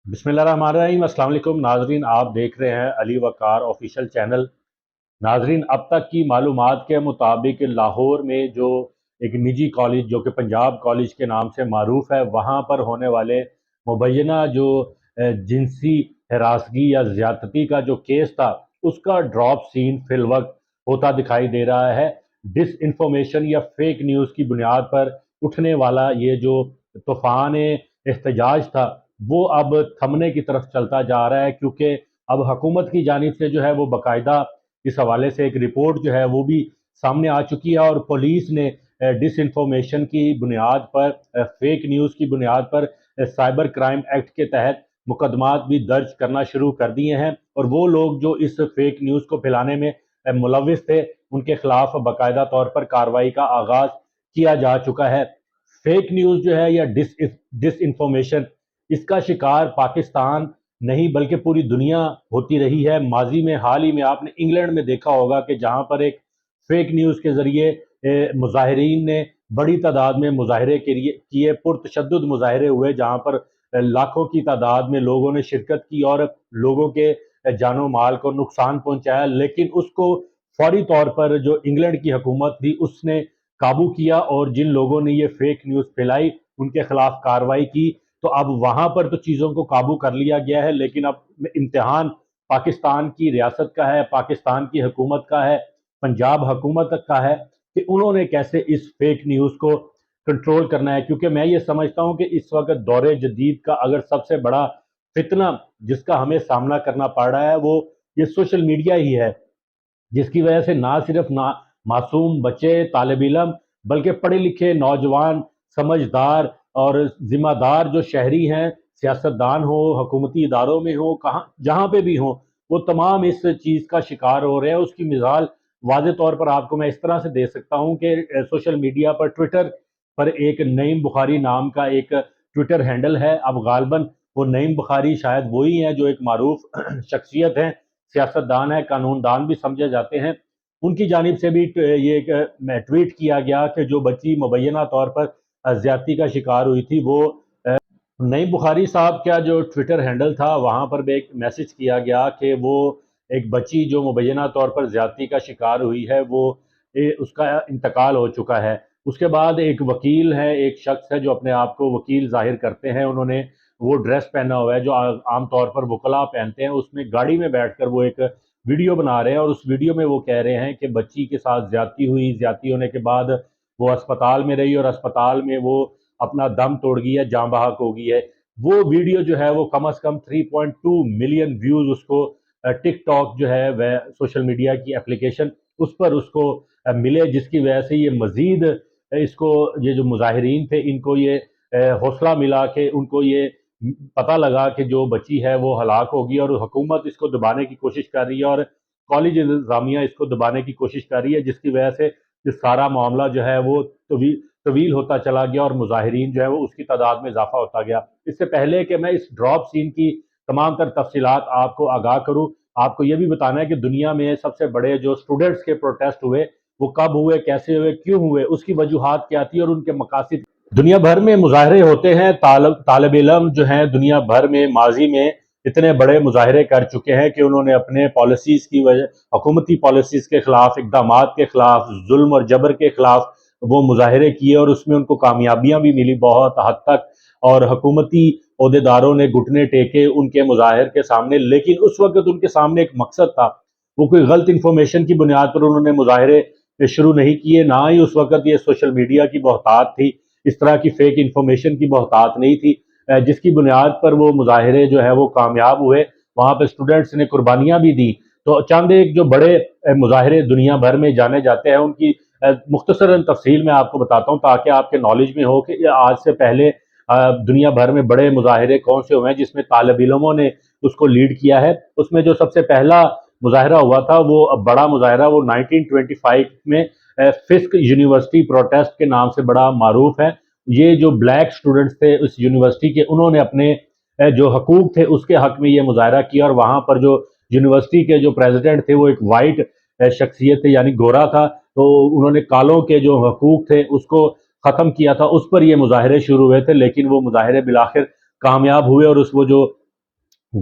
बिस्मिल्लाहिर्रहमानिर्रहीम। अस्सलाम वालेकुम नाजरीन, आप देख रहे हैं अली वकार ऑफिशियल चैनल। नाजरीन, अब तक की मालूमात के मुताबिक लाहौर में जो एक निजी कॉलेज जो कि पंजाब कॉलेज के नाम से मारूफ है, वहाँ पर होने वाले मुबैना जो जिनसी हरासगी या ज़्यादती का जो केस था, उसका ड्रॉप सीन फिल वक्त होता दिखाई दे रहा है। डिस इंफॉर्मेशन या फेक न्यूज़ की बुनियाद पर उठने वाला ये जो तूफ़ान एहतजाज था, वो अब थमने की तरफ चलता जा रहा है, क्योंकि अब हुकूमत की जानिब से जो है वो बाकायदा इस हवाले से एक रिपोर्ट जो है वो भी सामने आ चुकी है, और पुलिस ने डिस इंफॉर्मेशन की बुनियाद पर, फेक न्यूज़ की बुनियाद पर साइबर क्राइम एक्ट के तहत मुकदमात भी दर्ज करना शुरू कर दिए हैं। और वो लोग जो इस फेक न्यूज़ को फैलाने में मुलविस थे, उनके खिलाफ बाकायदा तौर पर कार्रवाई का आगाज किया जा चुका है। फेक न्यूज़ जो है या डिस इंफॉर्मेशन, इसका शिकार पाकिस्तान नहीं बल्कि पूरी दुनिया होती रही है। माजी में हाल ही में आपने इंग्लैंड में देखा होगा कि जहां पर एक फेक न्यूज़ के ज़रिए मुजाहिरीन ने बड़ी तादाद में मुजाहरे किए, पुरतशद्दुद मुजाहरे हुए, जहां पर लाखों की तादाद में लोगों ने शिरकत की और लोगों के जानो माल को नुकसान पहुंचाया। लेकिन उसको फौरी तौर पर जो इंग्लैंड की हुकूमत थी उसने काबू किया, और जिन लोगों ने ये फेक न्यूज़ फैलाई उनके खिलाफ कार्रवाई की। तो अब वहां पर तो चीज़ों को काबू कर लिया गया है, लेकिन अब इम्तिहान पाकिस्तान की रियासत का है, पाकिस्तान की हुकूमत का है, पंजाब हुकूमत का है कि उन्होंने कैसे इस फेक न्यूज़ को कंट्रोल करना है। क्योंकि मैं ये समझता हूं कि इस वक्त दौरे जदीद का अगर सबसे बड़ा फितना जिसका हमें सामना करना पड़ रहा है, वो ये सोशल मीडिया ही है, जिसकी वजह से ना सिर्फ ना मासूम बच्चे तालिब इलम, बल्कि पढ़े लिखे नौजवान, समझदार और जिम्मेदार जो शहरी हैं, सियासतदान हो, हुकूमती इदारों में हो, कहाँ जहाँ पे भी हो, वो तमाम इस चीज़ का शिकार हो रहे हैं। उसकी मिसाल वाज़े तौर पर आपको मैं इस तरह से दे सकता हूँ कि सोशल मीडिया पर, ट्विटर पर एक नईम बुखारी नाम का एक ट्विटर हैंडल है। अब गालबन वो नईम बुखारी शायद वही हैं जो एक मारूफ शख्सियत हैं, सियासतदान है, कानूनदान भी समझे जाते हैं। उनकी जानिब से भी ये एक ट्वीट किया गया कि जो बच्ची मुबैना तौर पर ज्यादती का शिकार हुई थी, वो नईम बुखारी साहब का जो ट्विटर हैंडल था, वहाँ पर भी एक मैसेज किया गया कि वो एक बच्ची जो मुबैना तौर पर ज्यादती का शिकार हुई है, वो उसका इंतकाल हो चुका है। उसके बाद एक वकील है, एक शख्स है जो अपने आप को वकील जाहिर करते हैं, उन्होंने वो ड्रेस पहना हुआ है जो आम तौर पर वकला पहनते हैं, उसमें गाड़ी में बैठकर वो एक वीडियो बना रहे हैं, और उस वीडियो में वो कह रहे हैं कि बच्ची के साथ ज्यादती हुई, ज्यादती होने के बाद वो अस्पताल में रही, और अस्पताल में वो अपना दम तोड़ गई है, जाँ बहक हो गई है। वो वीडियो जो है वो कम से कम 3.2 मिलियन व्यूज उसको टिकटॉक जो है वह सोशल मीडिया की एप्लीकेशन, उस पर उसको मिले, जिसकी वजह से ये मजीद इसको, ये जो मुजाहिरीन थे, इनको ये हौसला मिला कि उनको ये पता लगा कि जो बच्ची है वो हलाक होगी, और हुकूमत इसको दबाने की कोशिश कर रही है, और कॉलेज इंतजामिया इसको दबाने की कोशिश कर रही है, जिसकी वजह से ये सारा मामला जो है वो तवील होता चला गया, और मुजाहिरीन जो है वो उसकी तादाद में इजाफा होता गया। इससे पहले कि मैं इस ड्रॉप सीन की तमाम तर तफसीलात आपको आगाह करूँ, आपको ये भी बताना है कि दुनिया में सबसे बड़े जो स्टूडेंट्स के प्रोटेस्ट हुए, वो कब हुए, कैसे हुए, क्यों हुए, उसकी वजूहात क्या थी और उनके मकासद। दुनिया भर में मुजाहरे होते हैं, तालिब इलम जो हैं दुनिया भर में माजी में इतने बड़े मुजाहरे कर चुके हैं कि उन्होंने अपने पॉलिसीज़ की वजह, हुकूमती पॉलिसीज़ के ख़िलाफ़, इक़दामात के ख़िलाफ़, जुल्म और जबर के ख़िलाफ़ वो मुजाहरे किए, और उसमें उनको कामयाबियाँ भी मिली बहुत हद तक, और हुकूमती अहदेदारों ने घुटने टेके उनके मुजाहिर के सामने। लेकिन उस वक़्त उनके सामने एक मकसद था, वो कोई गलत इन्फॉर्मेशन की बुनियाद पर उन्होंने मुजाहरे शुरू नहीं किए, ना ही उस वक़्त ये सोशल मीडिया की बहुतात थी, इस तरह की फेक इन्फॉर्मेशन की बहुतात नहीं थी जिसकी बुनियाद पर वो मुजाहिरे जो है वो कामयाब हुए। वहाँ पर स्टूडेंट्स ने कुर्बानियाँ भी दी। तो चंद एक जो बड़े मुजाहिरे दुनिया भर में जाने जाते हैं, उनकी मुख्तसरन तफसील मैं आपको बताता हूँ, ताकि आपके नॉलेज में हो कि आज से पहले दुनिया भर में बड़े मुजाहिरे कौन से हुए हैं जिसमें तालिब इल्मों ने उसको लीड किया है। उसमें जो सबसे पहला मुजाहिरा हुआ था, वो बड़ा मुजाहिरा, वो 1925 में फिस्क यूनिवर्सिटी प्रोटेस्ट के नाम से बड़ा मारूफ है। ये जो ब्लैक स्टूडेंट्स थे उस यूनिवर्सिटी के, उन्होंने अपने जो हकूक थे उसके हक में ये मुजाहरा किया, और वहाँ पर जो यूनिवर्सिटी के जो प्रेसिडेंट थे वो एक वाइट शख्सियत थे, यानी गोरा था। तो उन्होंने कालों के जो हकूक थे उसको ख़त्म किया था, उस पर ये मुजाहरे शुरू हुए थे। लेकिन वो मुजाहरे बिलाखिर कामयाब हुए, और उस वो जो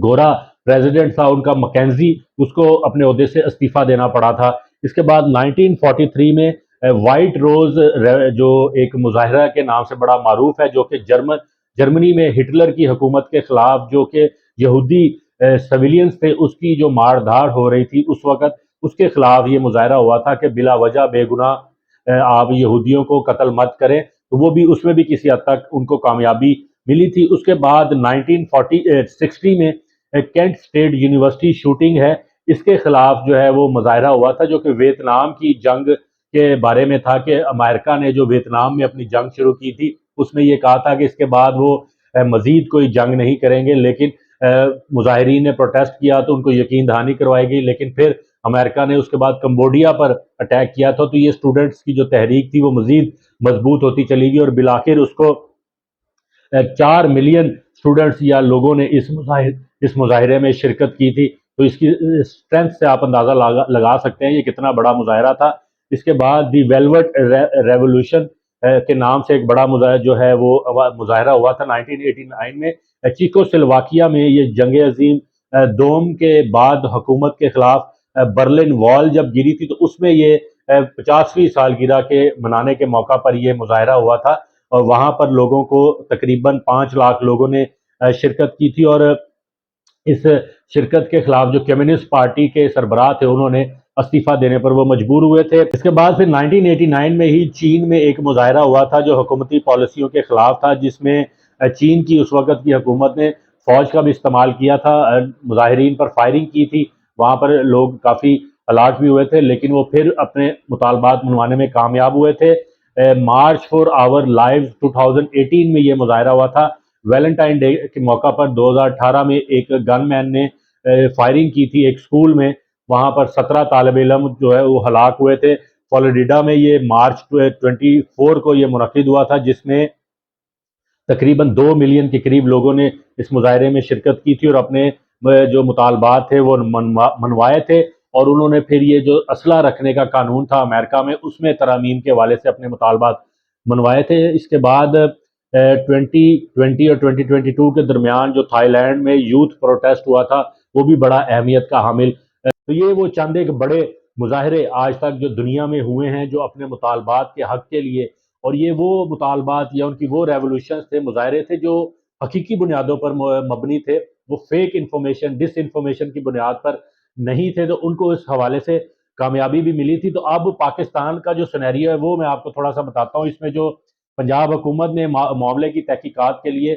گورا پریزیڈنٹ تھا ان کا مکینزی، اس کو اپنے عہدے سے استعفیٰ دینا پڑا تھا۔ اس کے بعد 1943 میں وائٹ روز جو ایک مظاہرہ کے نام سے بڑا معروف ہے، جو کہ جرمنی میں ہٹلر کی حکومت کے خلاف، جو کہ یہودی سویلینز تھے، اس کی جو مار دھاڑ ہو رہی تھی اس وقت، اس کے خلاف یہ مظاہرہ ہوا تھا کہ بلا وجہ بے گناہ آپ یہودیوں کو قتل مت کریں، تو وہ بھی اس میں بھی کسی حد تک ان کو کامیابی ملی تھی۔ اس کے بعد 1960 میں کینٹ اسٹیٹ یونیورسٹی شوٹنگ ہے، اس کے خلاف جو ہے وہ مظاہرہ ہوا تھا، جو کہ ویتنام کی جنگ کے بارے میں تھا، کہ امریکہ نے جو ویتنام میں اپنی جنگ شروع کی تھی، اس میں یہ کہا تھا کہ اس کے بعد وہ مزید کوئی جنگ نہیں کریں گے، لیکن مظاہرین نے پروٹیسٹ کیا تو ان کو یقین دہانی کروائی گئی، لیکن پھر امریکہ نے اس کے بعد کمبوڈیا پر اٹیک کیا تھا، تو یہ اسٹوڈنٹس کی جو تحریک تھی وہ مزید مضبوط ہوتی چلی گئی، اور بالآخر اس کو 4 ملین اسٹوڈنٹس یا لوگوں نے اس مظاہرے میں شرکت کی تھی، تو اس کی اسٹرینتھ سے آپ اندازہ لگا سکتے ہیں یہ کتنا بڑا مظاہرہ تھا۔ اس کے بعد دی ویلوٹ ریولوشن کے نام سے ایک بڑا مظاہرہ جو ہے وہ مظاہرہ ہوا تھا 1989 میں چیکو سلواکیا میں۔ یہ جنگ عظیم دوم کے بعد حکومت کے خلاف برلن وال جب گری تھی، تو اس میں یہ 50ویں سالگرہ کے منانے کے موقع پر یہ مظاہرہ ہوا تھا، اور وہاں پر لوگوں کو تقریباً 5 لاکھ لوگوں نے شرکت کی تھی، اور اس شرکت کے خلاف جو کمیونسٹ پارٹی کے سربراہ تھے انہوں نے استعفیٰ دینے پر وہ مجبور ہوئے تھے۔ اس کے بعد پھر 1989 میں ہی چین میں ایک مظاہرہ ہوا تھا جو حکومتی پالیسیوں کے خلاف تھا، جس میں چین کی اس وقت کی حکومت نے فوج کا بھی استعمال کیا تھا، مظاہرین پر فائرنگ کی تھی، وہاں پر لوگ کافی ہلاک بھی ہوئے تھے، لیکن وہ پھر اپنے مطالبات منوانے میں کامیاب ہوئے تھے۔ مارچ فار آور لائف 2018 میں یہ مظاہرہ ہوا تھا۔ ویلنٹائن ڈے کے موقع پر 2018 میں ایک گن مین نے فائرنگ کی تھی ایک سکول میں، وہاں پر 17 طالب علم جو ہے وہ ہلاک ہوئے تھے۔ فلوریڈا میں یہ مارچ 24 کو یہ منعقد ہوا تھا، جس میں تقریباً 2 ملین کے قریب لوگوں نے اس مظاہرے میں شرکت کی تھی، اور اپنے جو مطالبات تھے وہ منوائے تھے، اور انہوں نے پھر یہ جو اسلحہ رکھنے کا قانون تھا امریکہ میں، اس میں ترامیم کے حوالے سے اپنے مطالبات منوائے تھے۔ اس کے بعد 2020 اور 2022 کے درمیان جو تھائی لینڈ میں یوتھ پروٹیسٹ ہوا تھا، وہ بھی بڑا اہمیت کا حامل۔ تو یہ وہ چند ایک بڑے مظاہرے آج تک جو دنیا میں ہوئے ہیں جو اپنے مطالبات کے حق کے لیے، اور یہ وہ مطالبات یا ان کی وہ ریولوشنز تھے، مظاہرے تھے جو حقیقی بنیادوں پر مبنی تھے، وہ فیک انفارمیشن ڈس انفارمیشن کی بنیاد پر نہیں تھے، تو ان کو اس حوالے سے کامیابی بھی ملی تھی۔ تو اب پاکستان کا جو سینیریو ہے وہ میں آپ کو تھوڑا سا بتاتا ہوں۔ اس میں جو پنجاب حکومت نے معاملے کی تحقیقات کے لیے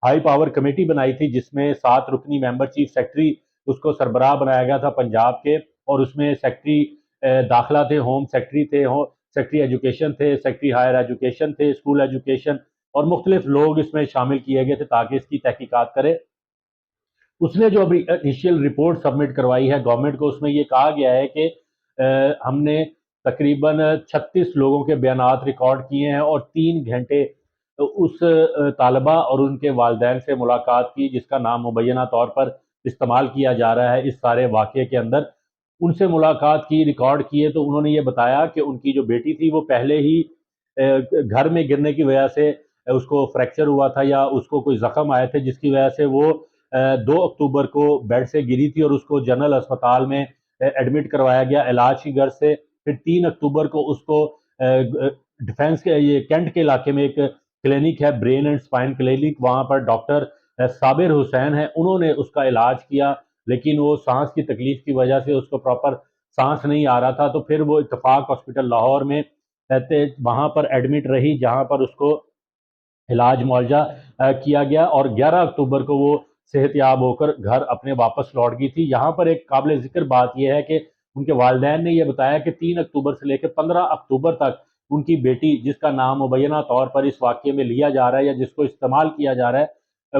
ہائی پاور کمیٹی بنائی تھی، جس میں 7 رکنی ممبر چیف سیکرٹری اس کو سربراہ بنایا گیا تھا پنجاب کے، اور اس میں سیکرٹری داخلہ تھے، ہوم سیکرٹری تھے، سیکرٹری ایجوکیشن تھے، سیکرٹری ہائر ایجوکیشن تھے، اسکول ایجوکیشن، اور مختلف لوگ اس میں شامل کیے گئے تھے تاکہ اس کی تحقیقات کرے۔ اس نے جو ابھی انیشیل رپورٹ سبمٹ کروائی ہے گورنمنٹ کو، اس میں یہ کہا گیا ہے کہ ہم نے تقریباً 36 لوگوں کے بیانات ریکارڈ کیے ہیں، اور 3 گھنٹے اس طالبہ اور ان کے والدین سے ملاقات کی، جس کا نام مبینہ طور پر استعمال کیا جا رہا ہے اس سارے واقعے کے اندر۔ ان سے ملاقات کی، ریکارڈ کیے، تو انہوں نے یہ بتایا کہ ان کی جو بیٹی تھی وہ پہلے ہی گھر میں گرنے کی وجہ سے اس کو فریکچر ہوا تھا، یا اس کو کوئی زخم آئے تھے، جس کی وجہ سے وہ 2 اکتوبر کو بیڈ سے گری تھی، اور اس کو جنرل اسپتال میں ایڈمٹ کروایا گیا علاج کی غرض سے۔ پھر 3 اکتوبر کو اس کو ڈیفینس کے یہ کینٹ کے علاقے میں ایک کلینک ہے، برین اینڈ سپائن کلینک، وہاں پر ڈاکٹر صابر حسین ہیں، انہوں نے اس کا علاج کیا، لیکن وہ سانس کی تکلیف کی وجہ سے اس کو پراپر سانس نہیں آ رہا تھا، تو پھر وہ اتفاق ہاسپٹل لاہور میں وہاں پر ایڈمٹ رہی، جہاں پر اس کو علاج معالجہ کیا گیا، اور 11 اکتوبر کو وہ صحت یاب ہو کر گھر اپنے واپس لوٹ گئی تھی۔ یہاں پر ایک قابل ذکر بات یہ ہے کہ ان کے والدین نے یہ بتایا کہ 3 اکتوبر سے لے کے 15 اکتوبر تک ان کی بیٹی، جس کا نام مبینہ طور پر اس واقعے میں لیا جا رہا ہے یا جس کو استعمال کیا جا رہا ہے،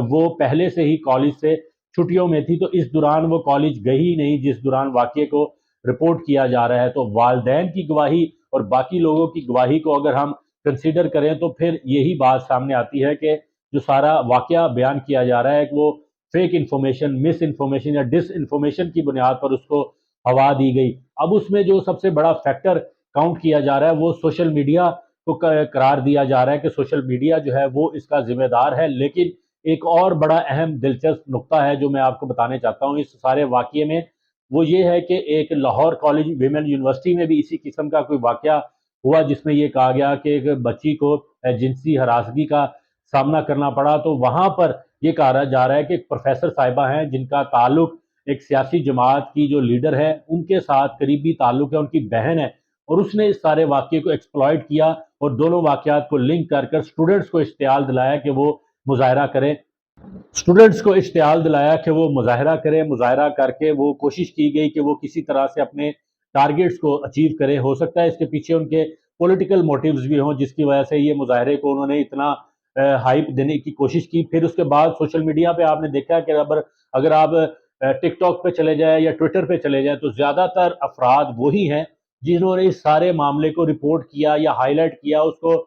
وہ پہلے سے ہی کالج سے چھٹیوں میں تھی، تو اس دوران وہ کالج گئی نہیں جس دوران واقعے کو رپورٹ کیا جا رہا ہے۔ تو والدین کی گواہی اور باقی لوگوں کی گواہی کو اگر ہم کنسیڈر کریں تو پھر یہی بات سامنے آتی ہے کہ جو سارا واقعہ بیان کیا جا رہا ہے کہ وہ فیک انفارمیشن، مس انفارمیشن یا ڈس انفارمیشن کی بنیاد پر اس کو ہوا دی گئی۔ اب اس میں جو سب سے بڑا فیکٹر کاؤنٹ کیا جا رہا ہے وہ سوشل میڈیا کو قرار دیا جا رہا ہے کہ سوشل میڈیا جو ہے وہ اس کا ذمہ دار ہے، لیکن ایک اور बड़ा अहम दिलचस्प नुक्ता है जो मैं आपको बताने चाहता हूँ इस सारे वाक़ये में, वो ये है कि एक लाहौर कॉलेज विमेन यूनिवर्सिटी में भी इसी किस्म का कोई वाक़या हुआ जिसमें ये कहा गया कि एक बच्ची को जिनसी हरासगी का सामना करना पड़ा। तो वहाँ पर ये कहा जा रहा है कि एक प्रोफेसर साहिबा हैं जिनका ताल्लुक एक सियासी जमात की जो लीडर है उनके साथ करीबी ताल्लुक है, उनकी बहन है, और उसने इस सारे वाक़ये को एक्सप्लॉइट किया और दोनों वाक़यात को लिंक कर कर स्टूडेंट्स को इश्तियाल दिलाया कि वो मुज़ाहरा करें। स्टूडेंट्स को इश्तियाल दिलाया कि वो मुज़ाहरा करें, मुज़ाहरा करके वो कोशिश की गई कि वो किसी तरह से अपने टारगेट्स को अचीव करें। हो सकता है इसके पीछे उनके पॉलिटिकल मोटिव्स भी हों जिसकी वजह से ये मुज़ाहरे को उन्होंने इतना हाइप देने की कोशिश की। फिर उसके बाद सोशल मीडिया पे आपने देखा कि अगर आप टिकटॉक पे चले जाए या ट्विटर पे चले जाए तो ज़्यादातर अफराद वही हैं जिन्होंने इस सारे मामले को रिपोर्ट किया या हाईलाइट किया, उसको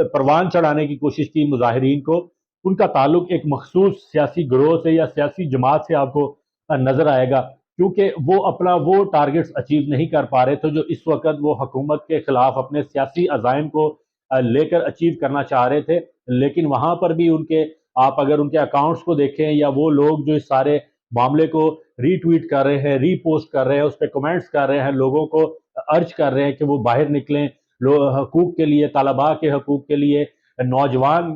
परवान चढ़ाने की कोशिश की मुजाहिरीन को। उनका ताल्लुक एक मखसूस सियासी ग्रोह से या सियासी जमात से आपको नज़र आएगा, क्योंकि वो अपना वो टारगेट्स अचीव नहीं कर पा रहे थे जो इस वक्त वो हुकूमत के खिलाफ अपने सियासी अज़ाइम को लेकर अचीव करना चाह रहे थे। लेकिन वहाँ पर भी उनके, आप अगर उनके अकाउंट्स को देखें या वो लोग जो इस सारे मामले को रीट्वीट कर रहे हैं, रीपोस्ट कर रहे हैं, उस पर कमेंट्स कर रहे हैं, लोगों को अर्ज कर रहे हैं कि वो बाहर निकलें, हकूक़ के लिए, तलबा के हकूक़ के लिए। नौजवान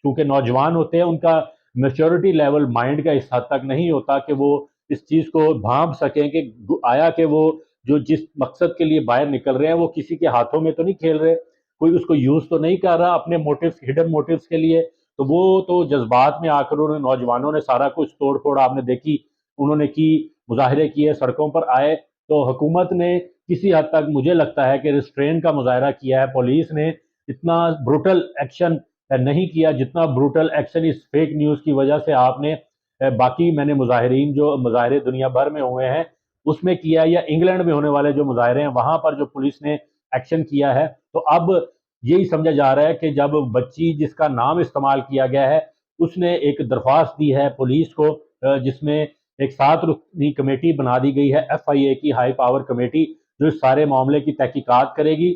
क्योंकि नौजवान होते हैं, उनका मैच्योरिटी लेवल माइंड का इस हद तक नहीं होता कि वो इस चीज़ को भांप सकें कि आया कि वो जो जिस मकसद के लिए बाहर निकल रहे हैं वो किसी के हाथों में तो नहीं खेल रहे, कोई उसको यूज़ तो नहीं कर रहा अपने मोटिव्स, हिडन मोटिव्स के लिए। तो वो तो जज्बात में आकर उन्होंने, नौजवानों ने सारा कुछ तोड़ फोड़ आपने देखी उन्होंने की, मुजाहरे किए, सड़कों पर आए। तो हुकूमत ने किसी हद तक मुझे लगता है कि रिस्ट्रेन का मुजाहरा किया है। पुलिस ने इतना ब्रूटल एक्शन नहीं किया जितना ब्रूटल एक्शन इस फेक न्यूज़ की वजह से आपने बाकी मैंने मुजाहिरीन जो मुजाहरे दुनिया भर में हुए हैं उसमें किया, या इंग्लैंड में होने वाले जो मुजाहरे हैं वहाँ पर जो पुलिस ने एक्शन किया है। तो अब यही समझा जा रहा है कि जब बच्ची जिसका नाम इस्तेमाल किया गया है उसने एक दरख्वास्त दी है पुलिस को, जिसमें एक 7 रुकनी कमेटी बना दी गई है, FIA की हाई पावर कमेटी, जो इस सारे मामले की तहकीकात करेगी।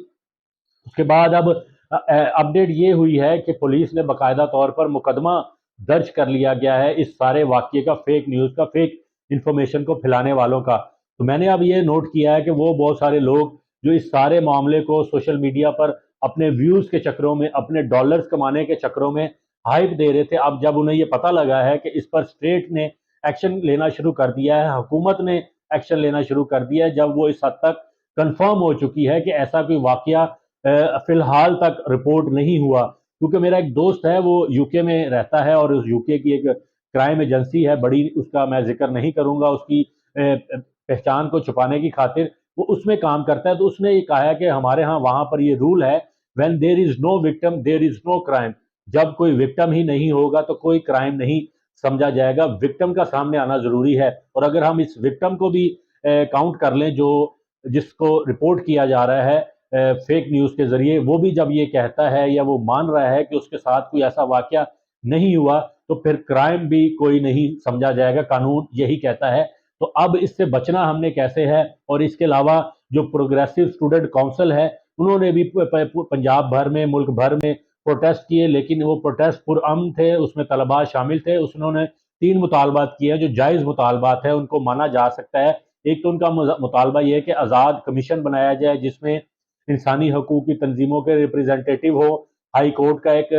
उसके बाद अब अपडेट ये हुई है कि पुलिस ने बाकायदा तौर पर मुकदमा दर्ज कर लिया गया है इस सारे वाक़ये का, फेक न्यूज़ का, फेक इन्फॉर्मेशन को फैलाने वालों का। तो मैंने अब ये नोट किया है कि वो बहुत सारे लोग जो इस सारे मामले को सोशल मीडिया पर अपने व्यूज़ के चक्करों में, अपने डॉलर्स कमाने के चक्करों में हाइप दे रहे थे, अब जब उन्हें ये पता लगा है कि इस पर स्टेट ने एक्शन लेना शुरू कर दिया है, हुकूमत ने एक्शन लेना शुरू कर दिया है, जब वो इस हद तक कंफर्म हो चुकी है कि ऐसा कोई वाक़या फ़िलहाल तक रिपोर्ट नहीं हुआ। क्योंकि मेरा एक दोस्त है वो यूके में रहता है और उस यूके की एक क्राइम एजेंसी है बड़ी, उसका मैं ज़िक्र नहीं करूँगा उसकी पहचान को छुपाने की खातिर, वो उसमें काम करता है। तो उसने ये कहा है कि हमारे यहाँ वहाँ पर ये रूल है, when there is no victim there is no crime. जब कोई विक्टिम ही नहीं होगा तो कोई क्राइम नहीं समझा जाएगा, विक्टिम का सामने आना ज़रूरी है। और अगर हम इस विक्टिम को भी काउंट कर लें जो जिसको रिपोर्ट किया जा रहा है फेक न्यूज़ के ज़रिए, वो भी जब ये कहता है या वो मान रहा है कि उसके साथ कोई ऐसा वाक़या नहीं हुआ, तो फिर क्राइम भी कोई नहीं समझा जाएगा, कानून यही कहता है। तो अब इससे बचना हमने कैसे है? और इसके अलावा जो प्रोग्रेसिव स्टूडेंट काउंसिल है, उन्होंने भी पंजाब भर में, मुल्क भर में प्रोटेस्ट किए, लेकिन वो प्रोटेस्ट पुरअमन थे, उसमें तलबा शामिल थे। उन्होंने 3 मुतालबात किए जो जायज़ मुतालबात है, उनको माना जा सकता है। एक तो उनका मुतालबा ये है कि आज़ाद कमीशन बनाया जाए जिसमें इंसानी हकूक़ की तंजीमों के रिप्रेजेंटेटिव हो, हाई कोर्ट का एक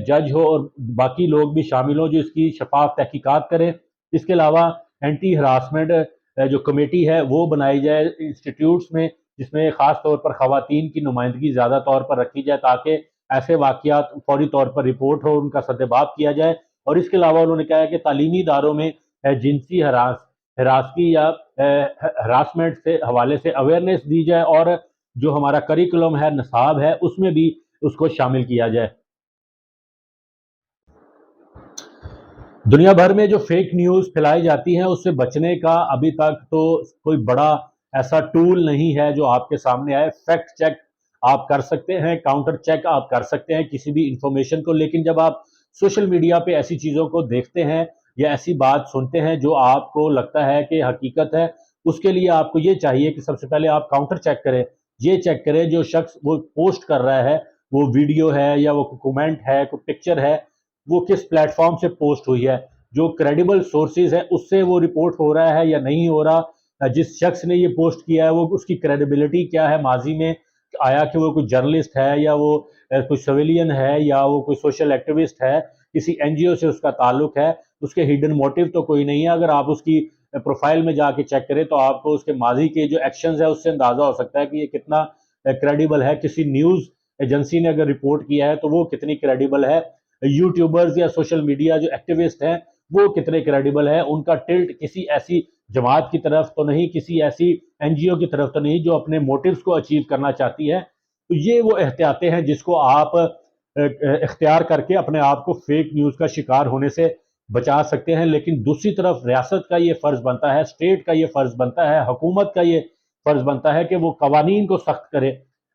जज हो और बाकी लोग भी शामिल हों जो इसकी शफाफ तहकीकात करें। इसके अलावा एंटी हरासमेंट जो कमेटी है वो बनाई जाए इंस्टीट्यूट्स में, जिसमें ख़ास तौर पर ख़वातीन की नुमाइंदगी ज़्यादा तौर पर रखी जाए ताकि ऐसे वाक़यात फ़ौरी तौर पर रिपोर्ट हो, उनका सद्देबाप किया जाए। और इसके अलावा उन्होंने कहा है कि तालीमी इदारों में जिनसी हरासगी या हरासमेंट से हवाले से अवेयरनेस दी जाए और जो हमारा करिकुलम है, निसाब है, उसमें भी उसको शामिल किया जाए। दुनिया भर में जो फेक न्यूज़ फैलाई जाती हैं उससे बचने का अभी तक तो कोई बड़ा ऐसा टूल नहीं है जो आपके सामने आए। फैक्ट चेक आप कर सकते हैं, काउंटर चेक आप कर सकते हैं किसी भी इंफॉर्मेशन को, लेकिन जब आप सोशल मीडिया पे ऐसी चीज़ों को देखते हैं या ऐसी बात सुनते हैं जो आपको लगता है कि हकीकत है, उसके लिए आपको ये चाहिए कि सबसे पहले आप काउंटर चेक करें। ये चेक करें जो शख्स वो पोस्ट कर रहा है, वो वीडियो है या वो कमेंट है, कोई पिक्चर है, وہ کس پلیٹ فارم سے پوسٹ ہوئی ہے، جو کریڈیبل سورسز ہے اس سے وہ رپورٹ ہو رہا ہے یا نہیں ہو رہا، جس شخص نے یہ پوسٹ کیا ہے وہ اس کی کریڈیبلٹی کیا ہے، ماضی میں آیا کہ وہ کوئی جرنلسٹ ہے یا وہ کوئی سویلین ہے یا وہ کوئی سوشل ایکٹیوسٹ ہے، کسی این جی او سے اس کا تعلق ہے، اس کے ہڈن موٹیو تو کوئی نہیں ہے۔ اگر آپ اس کی پروفائل میں جا کے چیک کریں تو آپ کو اس کے ماضی کے جو ایکشنز ہے اس سے اندازہ ہو سکتا ہے کہ یہ کتنا کریڈیبل ہے۔ کسی نیوز ایجنسی نے اگر رپورٹ کیا ہے تو وہ کتنی کریڈیبل ہے، یوٹیوبرز یا سوشل میڈیا جو ایکٹیوسٹ ہیں وہ کتنے کریڈیبل ہیں، ان کا ٹلٹ کسی ایسی جماعت کی طرف تو نہیں، کسی ایسی این جی او کی طرف تو نہیں جو اپنے موٹیوز کو اچیو کرنا چاہتی ہے۔ تو یہ وہ احتیاطیں ہیں جس کو آپ اختیار کر کے اپنے آپ کو فیک نیوز کا شکار ہونے سے بچا سکتے ہیں۔ لیکن دوسری طرف ریاست کا یہ فرض بنتا ہے، اسٹیٹ کا یہ فرض بنتا ہے، حکومت کا یہ فرض بنتا ہے کہ وہ قوانین کو سخت کرے،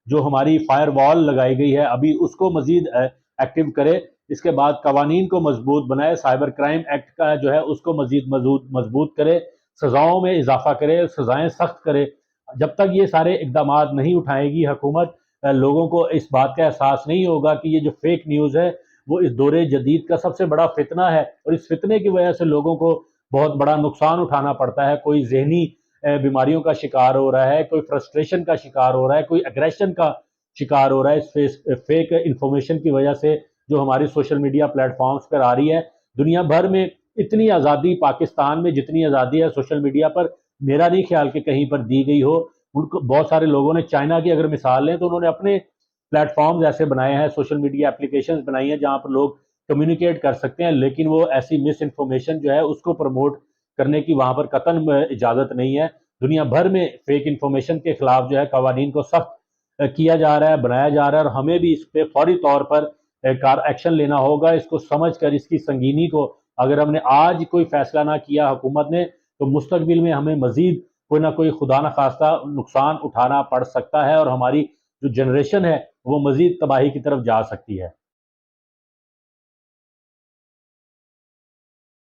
جو ہماری فائر وال لگائی گئی ہے ابھی اس کو مزید ایکٹیو کرے، اس کے بعد قوانین کو مضبوط بنائے، سائبر کرائم ایکٹ کا جو ہے اس کو مزید مضبوط کرے، سزاؤں میں اضافہ کرے، سزائیں سخت کرے۔ جب تک یہ سارے اقدامات نہیں اٹھائے گی حکومت، لوگوں کو اس بات کا احساس نہیں ہوگا کہ یہ جو فیک نیوز ہے وہ اس دور جدید کا سب سے بڑا فتنہ ہے، اور اس فتنے کی وجہ سے لوگوں کو بہت بڑا نقصان اٹھانا پڑتا ہے۔ کوئی ذہنی بیماریوں کا شکار ہو رہا ہے، کوئی فرسٹریشن کا شکار ہو رہا ہے، کوئی اگریشن کا شکار ہو رہا ہے اس فیک انفارمیشن کی وجہ سے جو ہماری سوشل میڈیا پلیٹ فارمز پر آ رہی ہے۔ دنیا بھر میں اتنی آزادی، پاکستان میں جتنی آزادی ہے سوشل میڈیا پر، میرا نہیں خیال کہ کہیں پر دی گئی ہو۔ ان کو بہت سارے لوگوں نے، چائنا کی اگر مثال لیں تو انہوں نے اپنے پلیٹ فارمز ایسے بنائے ہیں، سوشل میڈیا اپلیکیشنز بنائی ہیں جہاں پر لوگ کمیونیکیٹ کر سکتے ہیں، لیکن وہ ایسی مس انفارمیشن جو ہے اس کو پروموٹ کرنے کی وہاں پر قطعاً اجازت نہیں ہے۔ دنیا بھر میں فیک انفارمیشن کے خلاف جو ہے قوانین کو سخت کیا جا رہا ہے، بنایا جا رہا ہے، اور ہمیں بھی اس پہ فوری طور پر ایکشن لینا ہوگا۔ اس کو سمجھ کر اس کی سنگینی کو، اگر ہم نے آج کوئی فیصلہ نہ کیا حکومت نے، تو مستقبل میں ہمیں مزید کوئی نہ کوئی خدا نخواستہ نقصان اٹھانا پڑ سکتا ہے، اور ہماری جو جنریشن ہے وہ مزید تباہی کی طرف جا سکتی ہے۔